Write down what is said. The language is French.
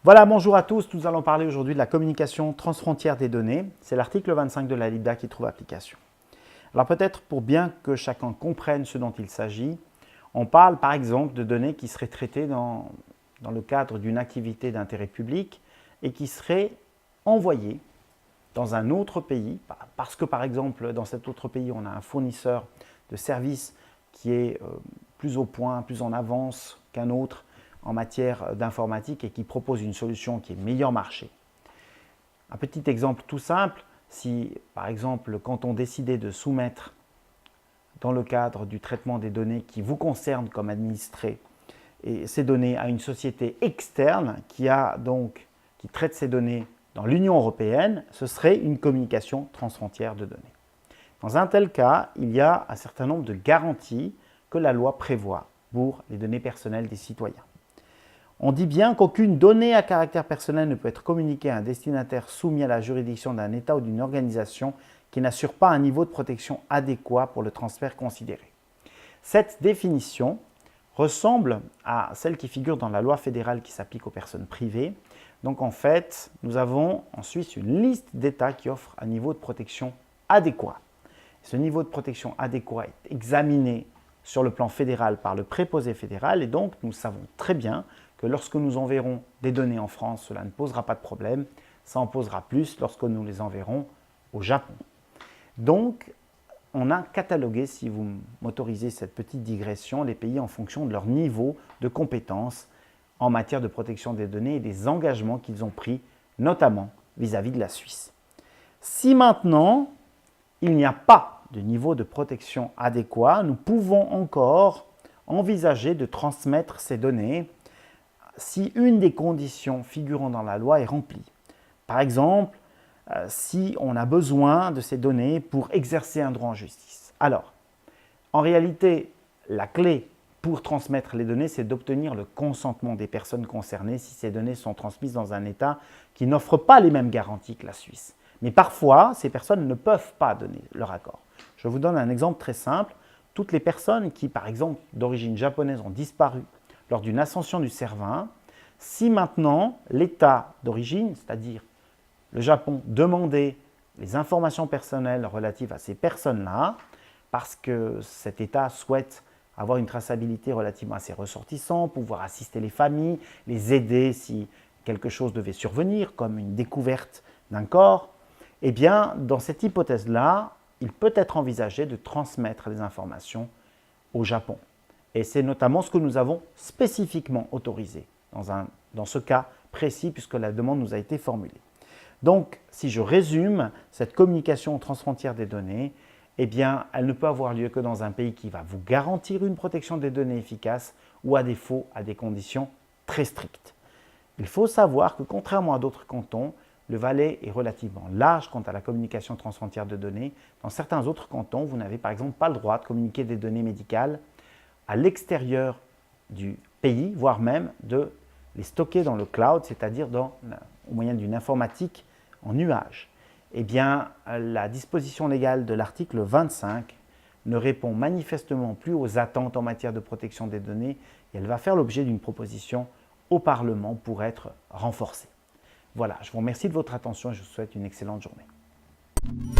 Voilà, bonjour à tous. Nous allons parler aujourd'hui de la communication transfrontière des données. C'est l'article 25 de la LIBDA qui trouve application. Alors peut-être pour bien que chacun comprenne ce dont il s'agit, on parle par exemple de données qui seraient traitées dans le cadre d'une activité d'intérêt public et qui seraient envoyées dans un autre pays, parce que par exemple dans cet autre pays on a un fournisseur de services qui est plus au point, plus en avance qu'un autre en matière d'informatique et qui propose une solution qui est meilleur marché. Un petit exemple tout simple, si par exemple quand on décidait de soumettre dans le cadre du traitement des données qui vous concernent comme administré et ces données à une société externe qui traite ces données dans l'Union européenne, ce serait une communication transfrontière de données. Dans un tel cas, il y a un certain nombre de garanties que la loi prévoit pour les données personnelles des citoyens. On dit bien qu'aucune donnée à caractère personnel ne peut être communiquée à un destinataire soumis à la juridiction d'un État ou d'une organisation qui n'assure pas un niveau de protection adéquat pour le transfert considéré. Cette définition ressemble à celle qui figure dans la loi fédérale qui s'applique aux personnes privées. Donc en fait, nous avons en Suisse une liste d'États qui offrent un niveau de protection adéquat. Ce niveau de protection adéquat est examiné sur le plan fédéral par le préposé fédéral et donc nous savons très bien que lorsque nous enverrons des données en France, cela ne posera pas de problème. Ça en posera plus lorsque nous les enverrons au Japon. Donc, on a catalogué, si vous m'autorisez cette petite digression, les pays en fonction de leur niveau de compétence en matière de protection des données et des engagements qu'ils ont pris, notamment vis-à-vis de la Suisse. Si maintenant, il n'y a pas de niveau de protection adéquat, nous pouvons encore envisager de transmettre ces données si une des conditions figurant dans la loi est remplie. Par exemple, si on a besoin de ces données pour exercer un droit en justice. Alors, en réalité, la clé pour transmettre les données, c'est d'obtenir le consentement des personnes concernées si ces données sont transmises dans un État qui n'offre pas les mêmes garanties que la Suisse. Mais parfois, ces personnes ne peuvent pas donner leur accord. Je vous donne un exemple très simple. Toutes les personnes qui, par exemple, d'origine japonaise ont disparu lors d'une ascension du Cervin, si maintenant l'État d'origine, c'est-à-dire le Japon, demandait les informations personnelles relatives à ces personnes-là, parce que cet État souhaite avoir une traçabilité relativement à ses ressortissants, pouvoir assister les familles, les aider si quelque chose devait survenir, comme une découverte d'un corps, eh bien, dans cette hypothèse-là, il peut être envisagé de transmettre les informations au Japon. Et c'est notamment ce que nous avons spécifiquement autorisé dans ce cas précis, puisque la demande nous a été formulée. Donc, si je résume, cette communication transfrontière des données, eh bien, elle ne peut avoir lieu que dans un pays qui va vous garantir une protection des données efficace ou à défaut à des conditions très strictes. Il faut savoir que contrairement à d'autres cantons, le Valais est relativement large quant à la communication transfrontière de données. Dans certains autres cantons, vous n'avez par exemple pas le droit de communiquer des données médicales à l'extérieur du pays, voire même de les stocker dans le cloud, c'est-à-dire au moyen d'une informatique en nuage. Eh bien, la disposition légale de l'article 25 ne répond manifestement plus aux attentes en matière de protection des données et elle va faire l'objet d'une proposition au Parlement pour être renforcée. Voilà, je vous remercie de votre attention et je vous souhaite une excellente journée.